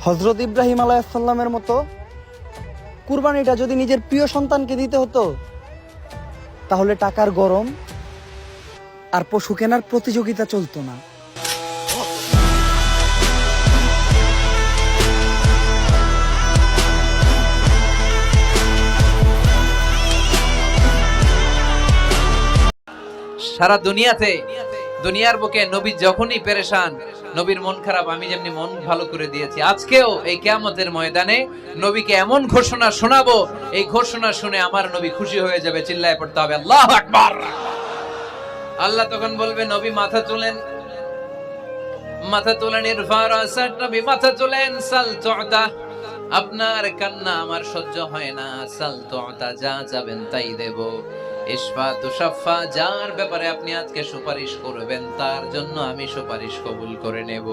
হযরত ইব্রাহিম আলাইহিস সালামের মতো কুরবানিটা যদি নিজের প্রিয় সন্তানকে দিতে হতো, তাহলে টাকার গরম আর পশু কেনার প্রতিযোগিতা চলতো না। সারা দুনিয়াতে, দুনিয়ার বুকে নবী যখনই পেরেশান, নবীর মন খারাপ, আমি যেমনি মন ভালো করে দিয়েছি, আজকেও এই কিয়ামতের ময়দানে নবীকে এমন ঘোষণা শোনাবো, এই ঘোষণা শুনে আমার নবী খুশি হয়ে যাবে। চিল্লায় পড়তে হবে আল্লাহু আকবার। আল্লাহ তখন বলবে, নবী মাথা তুলেন, মাথা তুলেন, ইরফা রাসাক, নবী মাথা তুলেন, সাল তু'তা, আপনার কান্না আমার সহ্য হয় না, সাল তু'তা, যা যাবেন তাই দেব। ইশফা তুশাফা, যার ব্যাপারে আপনি আজকে সুপারিশ করবেন তার জন্য আমি সুপারিশ কবুল করে নেব।